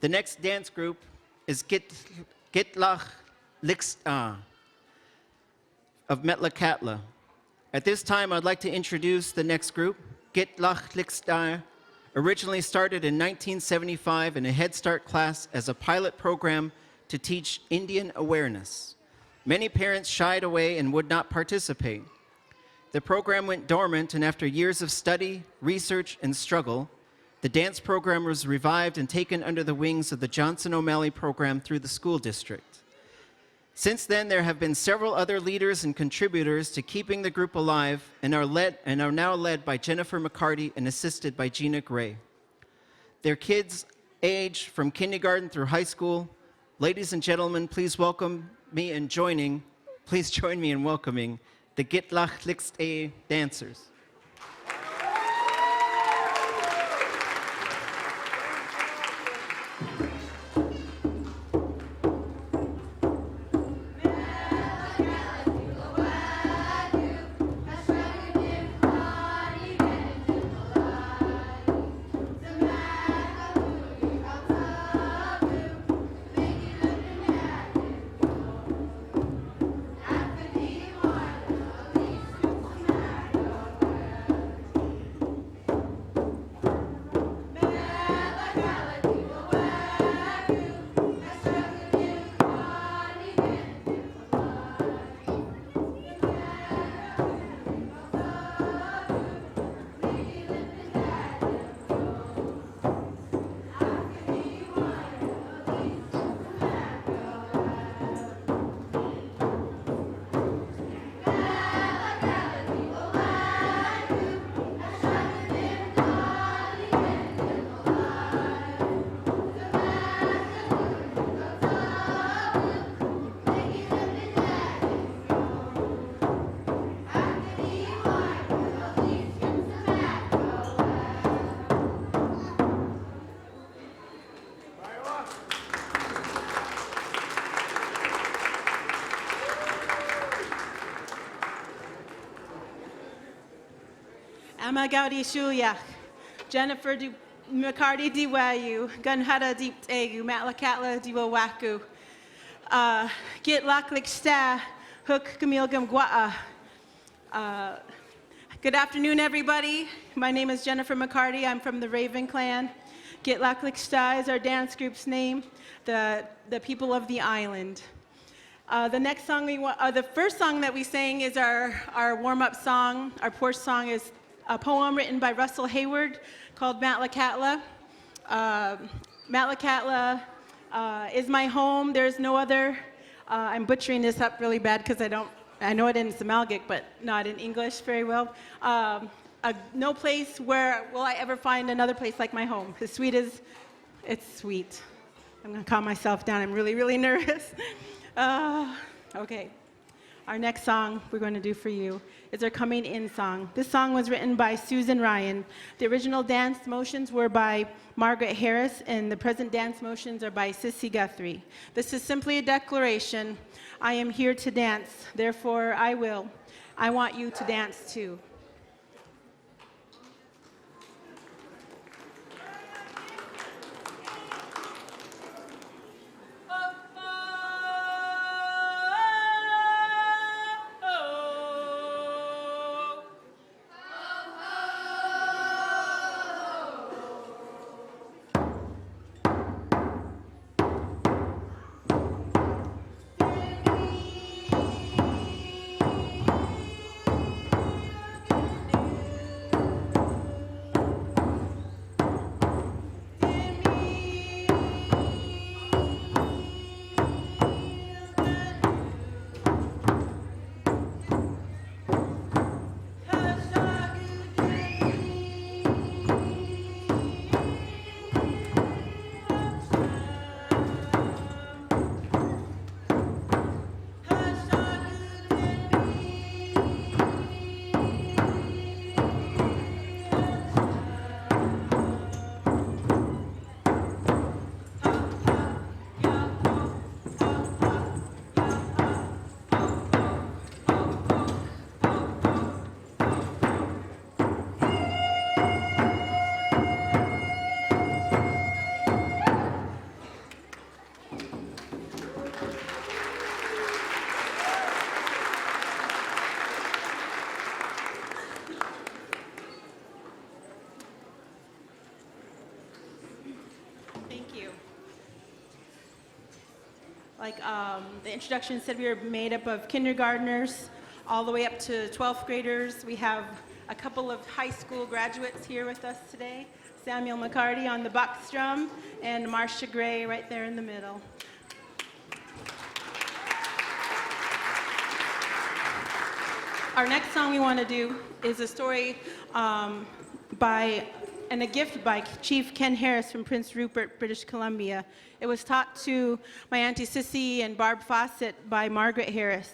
The next dance group is Git Lax Likst'aa of Metlakatla. At this time, I'd like to introduce the next group. Git Lax Likst'aa originally started in 1975 in a Head Start class as a pilot program to teach Indian awareness. Many parents shied away and would not participate. The program went dormant, and after years of study, research, and struggle, the dance program was revived and taken under the wings of the Johnson O'Malley program through the school district. Since then, there have been several other leaders and contributors to keeping the group alive and are now led by Jennifer McCarty and assisted by Gina Gray. Their kids age from kindergarten through high school. Ladies and gentlemen, please join me in welcoming the Git Lax Likst'aa dancers. Amagaudi Shuliach, Jennifer McCarty Diwayu, Gunhada Deep Tegu, Metlakatla Diwawaku, Git Lax Likst'aa, Hook Camille Gamgwa'a. Good afternoon, everybody. My name is Jennifer McCarty. I'm from the Raven Clan. Git Lax Likst'aa is our dance group's name, the people of the island. The first song that we sang is our warm-up song. Our porch song is a poem written by Russell Hayward called Metlakatla. Metlakatla is my home. There's no other. I'm butchering this up really bad because I know it in Samalgic, but not in English very well. No place where will I ever find another place like my home. As sweet as it's sweet. I'm going to calm myself down. I'm really, really nervous. Okay. Our next song we're going to do for you is our Coming In song. This song was written by Susan Ryan. The original dance motions were by Margaret Harris, and the present dance motions are by Sissy Guthrie. This is simply a declaration. I am here to dance, therefore I will. I want you to dance too. Like the introduction said, we are made up of kindergartners all the way up to 12th graders. We have a couple of high school graduates here with us today. Samuel McCarty on the box drum and Marcia Gray right there in the middle. Our next song we want to do is a story and a gift by Chief Ken Harris from Prince Rupert, British Columbia. It was taught to my Auntie Sissy and Barb Fawcett by Margaret Harris.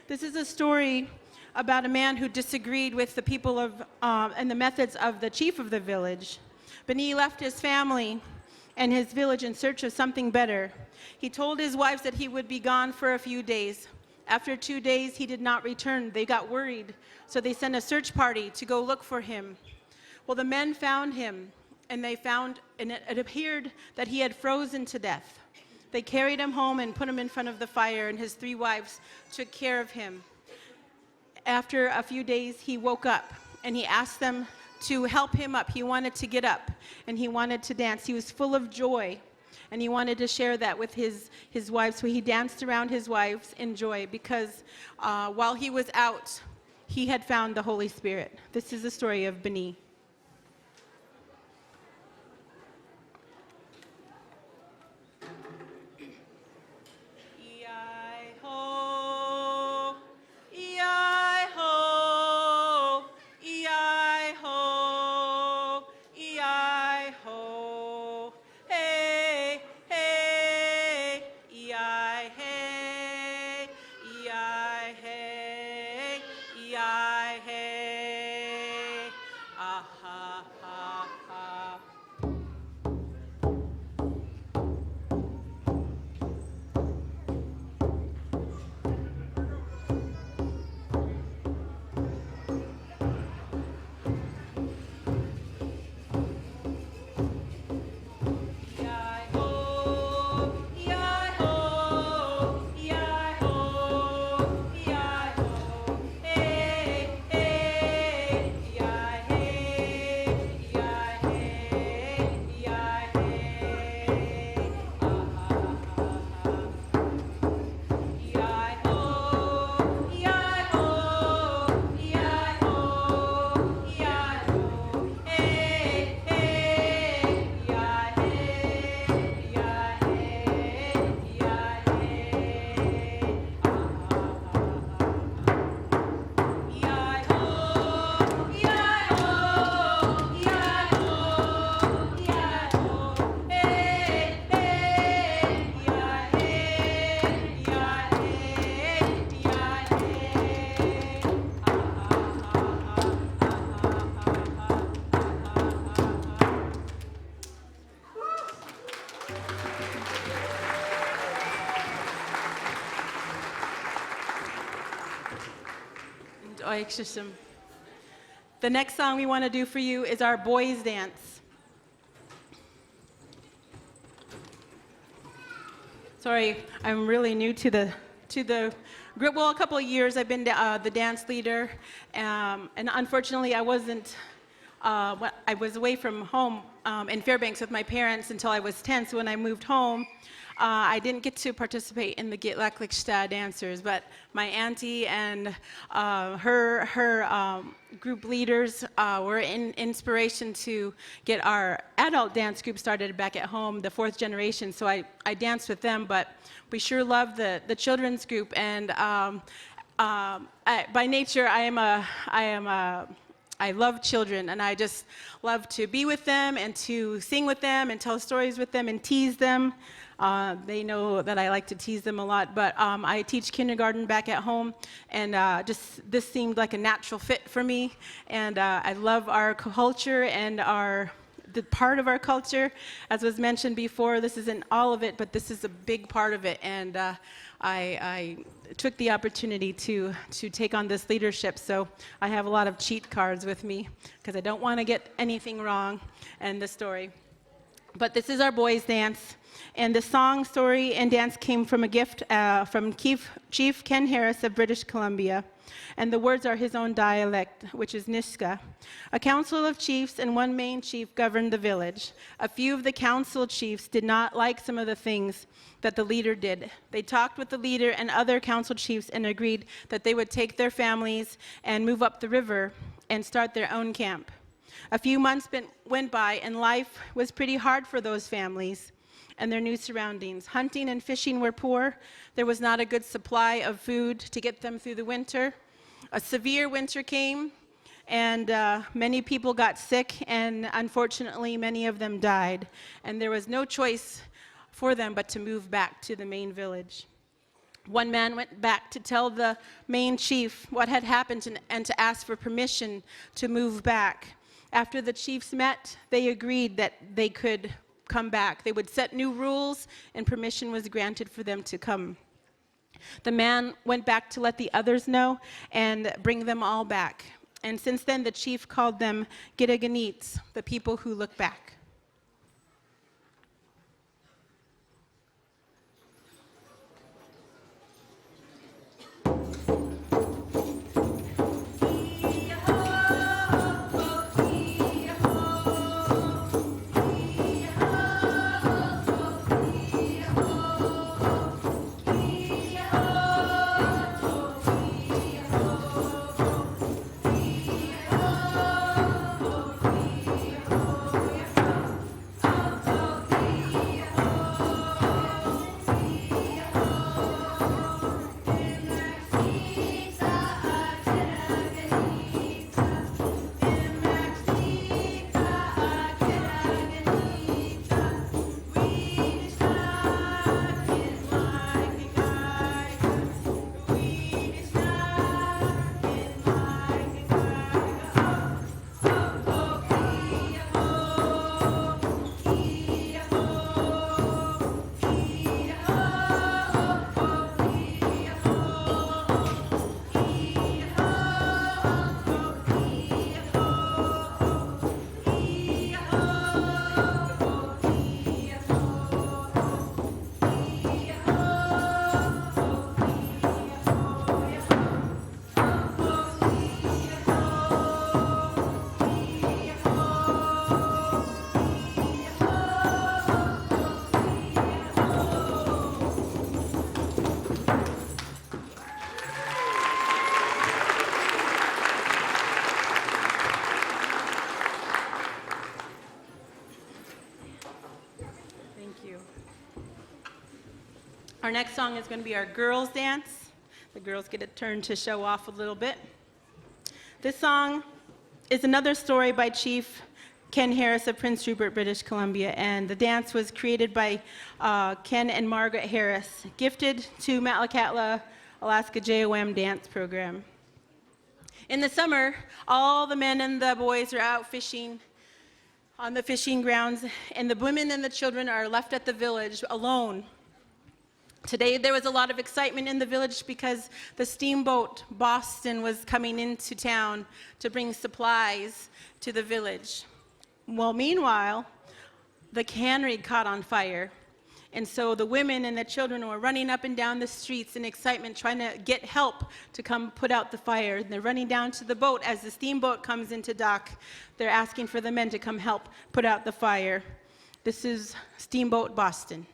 This is a story about a man who disagreed with the people of and the methods of the chief of the village. Bini left his family and his village in search of something better. He told his wives that he would be gone for a few days. After 2 days, he did not return. They got worried, so they sent a search party to go look for him. Well, the men found him, and it appeared that he had frozen to death. They carried him home and put him in front of the fire, and his 3 wives took care of him. After a few days, he woke up, and he asked them to help him up. He wanted to get up, and he wanted to dance. He was full of joy, and he wanted to share that with his wives. So he danced around his wives in joy because while he was out, he had found the Holy Spirit. This is the story of Bini. The next song we want to do for you is our boys' dance. Sorry, I'm really new to the group. Well, a couple of years I've been the dance leader, and unfortunately I wasn't. I was away from home in Fairbanks with my parents until I was 10. So when I moved home, I didn't get to participate in the Git Lax Likst'aa dancers, but my auntie and her group leaders were an inspiration to get our adult dance group started back at home, the 4th generation. So I danced with them, but we sure love the children's group. And by nature, I love children, and I just love to be with them and to sing with them and tell stories with them and tease them. They know that I like to tease them a lot, but I teach kindergarten back at home, and this seemed like a natural fit for me. And I love our culture and the part of our culture. As was mentioned before, this isn't all of it, but this is a big part of it. And I took the opportunity to take on this leadership. So I have a lot of cheat cards with me because I don't want to get anything wrong in the story. But this is our boys' dance. And the song, story, and dance came from a gift from Chief Ken Harris of British Columbia. And the words are his own dialect, which is Niska. A council of chiefs and one main chief governed the village. A few of the council chiefs did not like some of the things that the leader did. They talked with the leader and other council chiefs and agreed that they would take their families and move up the river and start their own camp. A few months went by, and life was pretty hard for those families and their new surroundings. Hunting and fishing were poor. There was not a good supply of food to get them through the winter. A severe winter came, and many people got sick, and unfortunately, many of them died. And there was no choice for them but to move back to the main village. One man went back to tell the main chief what had happened and to ask for permission to move back. After the chiefs met, they agreed that they could come back. They would set new rules, and permission was granted for them to come. The man went back to let the others know and bring them all back. And since then, the chief called them Gitaganits, the people who look back. Our next song is going to be our girls' dance. The girls get a turn to show off a little bit. This song is another story by Chief Ken Harris of Prince Rupert, British Columbia, and the dance was created by Ken and Margaret Harris, gifted to Metlakatla, Alaska JOM dance program. In the summer, all the men and the boys are out fishing on the fishing grounds, and the women and the children are left at the village alone. Today, there was a lot of excitement in the village because the Steamboat Boston was coming into town to bring supplies to the village. Well, meanwhile, the cannery caught on fire. And so the women and the children were running up and down the streets in excitement, trying to get help to come put out the fire. And they're running down to the boat. As the steamboat comes into dock, they're asking for the men to come help put out the fire. This is Steamboat Boston.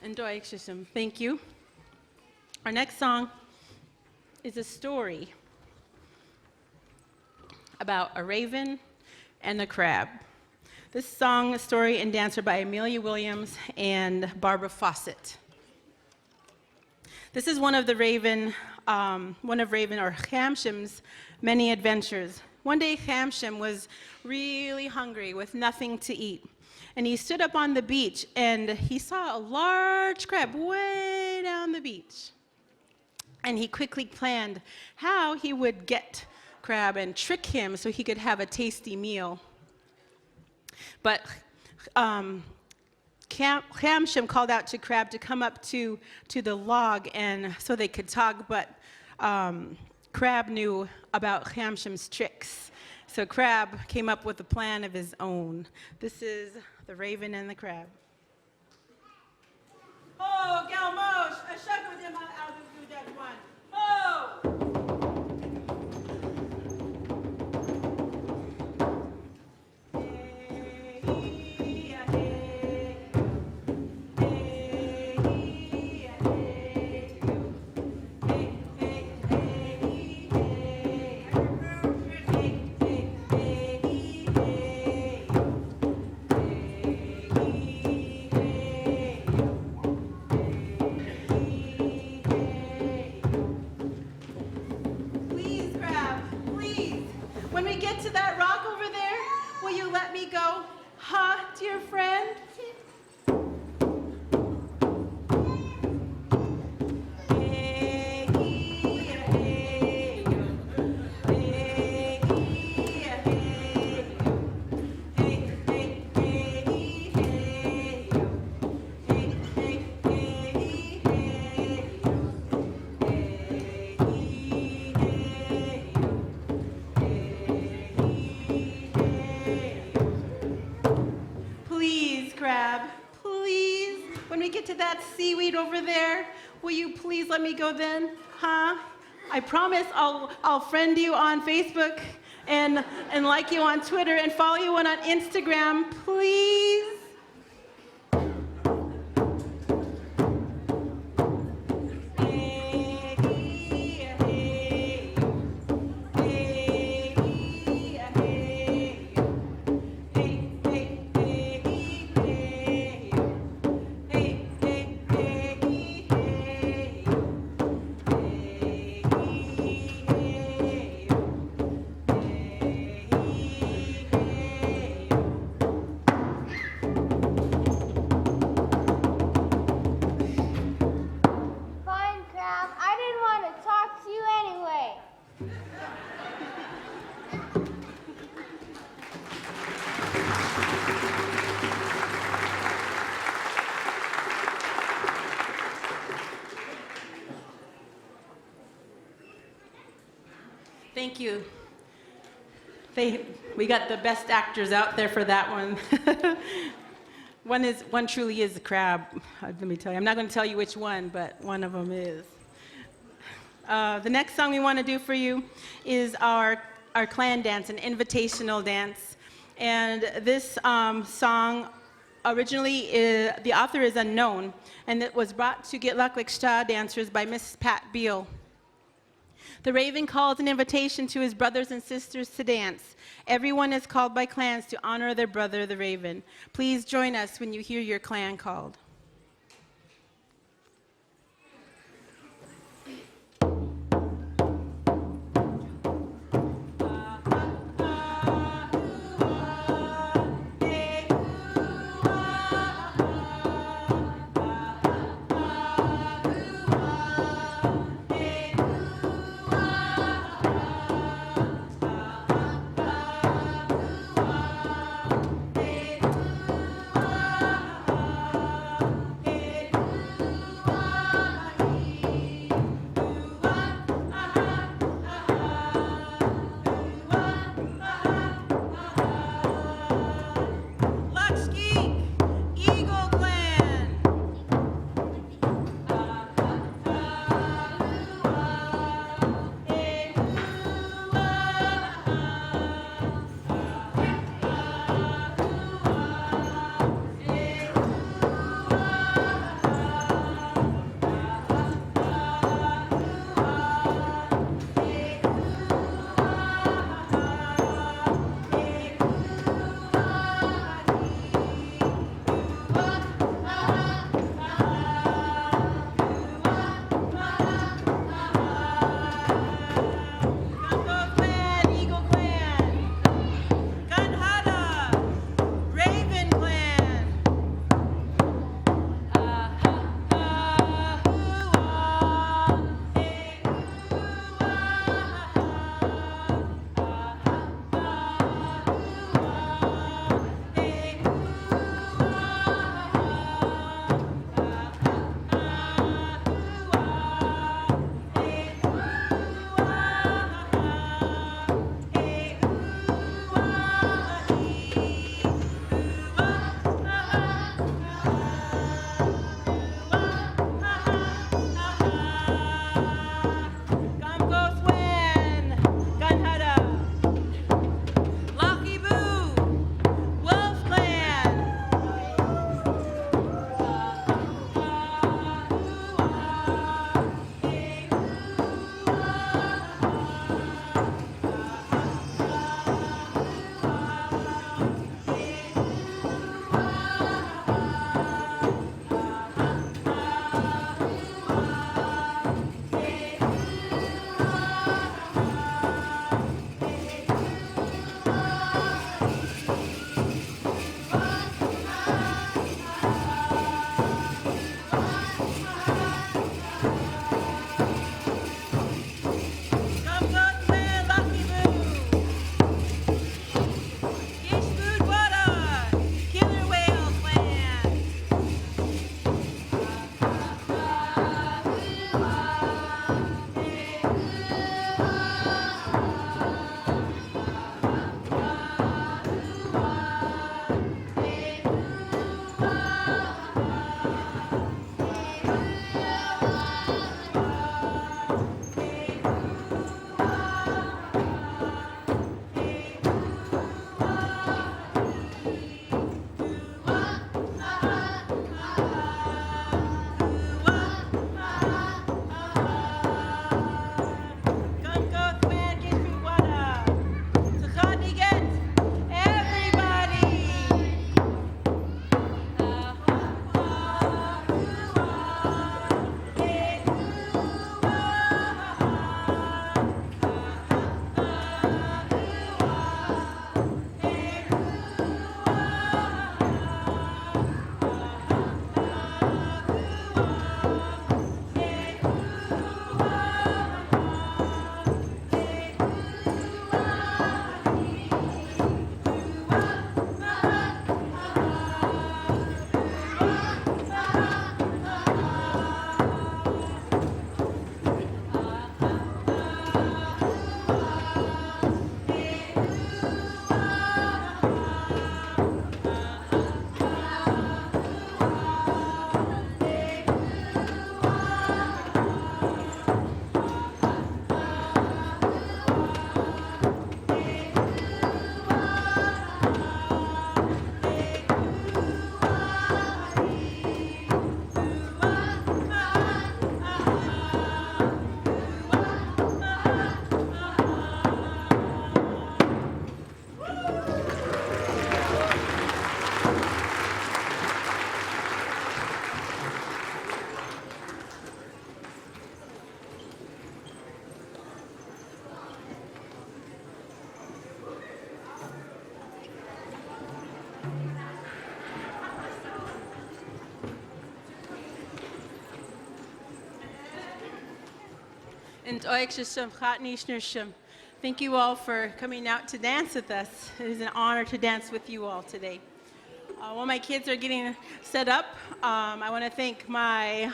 Enjoy, Shishim. Thank you. Our next song is a story about a raven and a crab. This song, story, and dance are by Amelia Williams and Barbara Fawcett. This is one of Raven or Hamshim's many adventures. One day, Hamshim was really hungry with nothing to eat. And he stood up on the beach and he saw a large crab way down the beach. And he quickly planned how he would get crab and trick him so he could have a tasty meal. But Hamshim called out to Crab to come up to the log and so they could talk, but Crab knew about Hamshim's tricks. So Crab came up with a plan of his own. This is The Raven and the Crab. Oh, Galmosh, I shut with him out of that one. Oh! To that rock over there, will you let me go? Huh, dear friend? Get to that seaweed over there, will you please let me go then? Huh? I promise I'll friend you on Facebook and like you on Twitter and follow you on Instagram, please. Thank you. We got the best actors out there for that one. One truly is a crab. Let me tell you. I'm not going to tell you which one, but one of them is. The next song we want to do for you is our clan dance, an invitational dance. And this song originally, the author is unknown, and it was brought to Git Lax Likst'aa dancers by Miss Pat Beal. The raven calls an invitation to his brothers and sisters to dance. Everyone is called by clans to honor their brother, the raven. Please join us when you hear your clan called. And thank you all for coming out to dance with us. It is an honor to dance with you all today. While my kids are getting set up, I want to thank my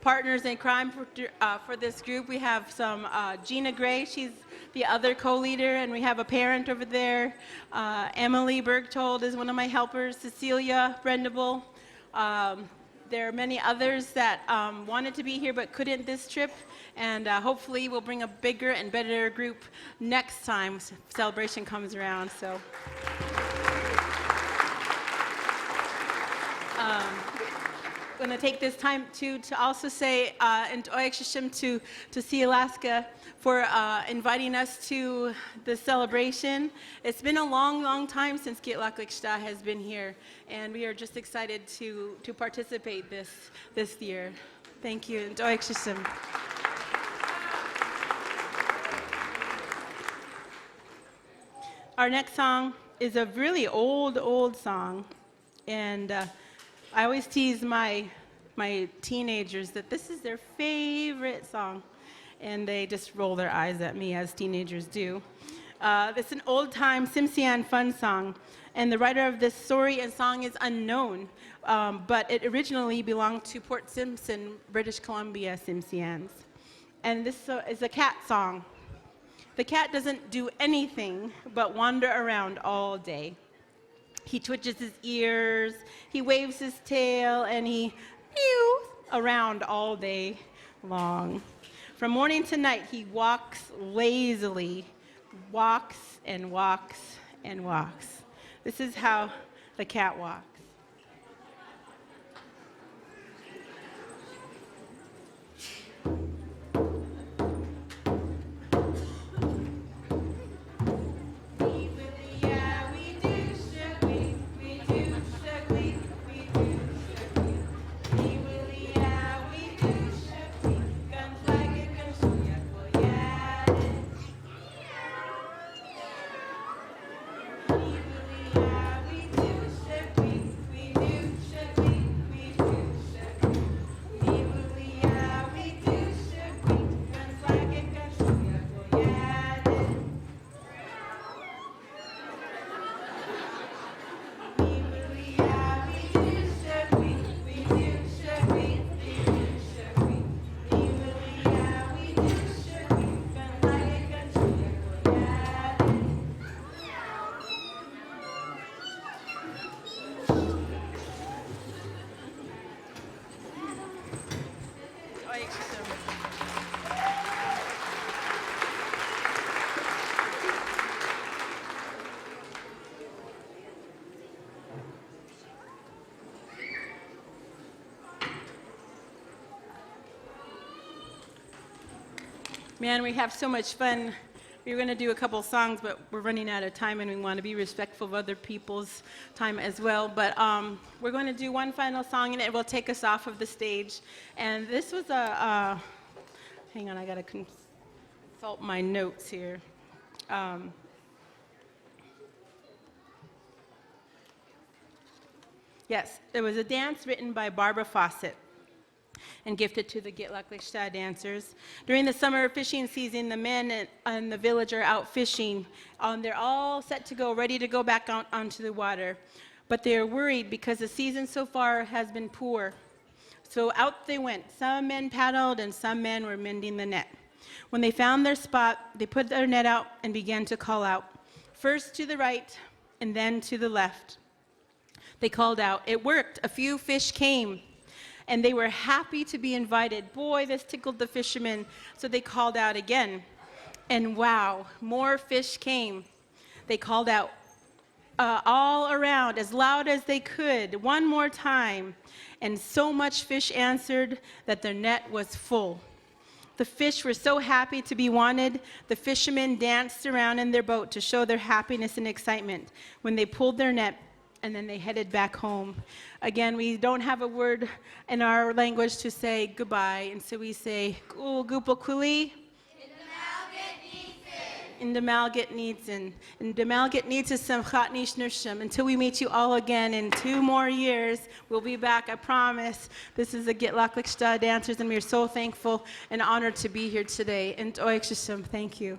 partners in crime for this group. We have some Gina Gray, she's the other co-leader, and we have a parent over there. Emily Bergtold is one of my helpers, Cecilia Brendable. There are many others that wanted to be here but couldn't this trip, and hopefully we'll bring a bigger and better group next time celebration comes around. So. I'm going to take this time to also say and to Sealaska for inviting us to the celebration. It's been a long, long time since Git Lax Likst'aa has been here, and we are just excited to participate this year. Thank you. And our next song is a really old song, and I always tease my teenagers that this is their favorite song, and they just roll their eyes at me, as teenagers do. It's an old-time Tsimshian fun song, and the writer of this story and song is unknown, but it originally belonged to Port Simpson, British Columbia Tsimshians. And this is a cat song. The cat doesn't do anything but wander around all day. He twitches his ears, he waves his tail, and he meows around all day long. From morning to night, he walks lazily, walks and walks and walks. This is how the cat walks. Man, we have so much fun. We were going to do a couple songs, but we're running out of time, and we want to be respectful of other people's time as well. But we're going to do one final song, and it will take us off of the stage. And this was hang on, I got to consult my notes here. Yes, there was a dance written by Barbara Fawcett and gifted to the Git Lax Likst'aa dancers. During the summer fishing season, the men and the village are out fishing. They're all set to go, ready to go back out onto the water. But they're worried because the season so far has been poor. So out they went. Some men paddled and some men were mending the net. When they found their spot, they put their net out and began to call out, first to the right and then to the left. They called out. It worked. A few fish came, and they were happy to be invited. Boy, this tickled the fishermen, so they called out again. And wow, more fish came. They called out all around as loud as they could, one more time. And so much fish answered that their net was full. The fish were so happy to be wanted, the fishermen danced around in their boat to show their happiness and excitement when they pulled their net, and then they headed back home. Again, we don't have a word in our language to say goodbye, and so we say, "Gupal Kuli." in the Malgit needs and the Malgit needs is some Chatnish Nurshim. Until we meet you all again in 2 more years, we'll be back, I promise. This is the Git Lax Likst'aa dancers, and we are so thankful and honored to be here today. And Oik Shishim, thank you.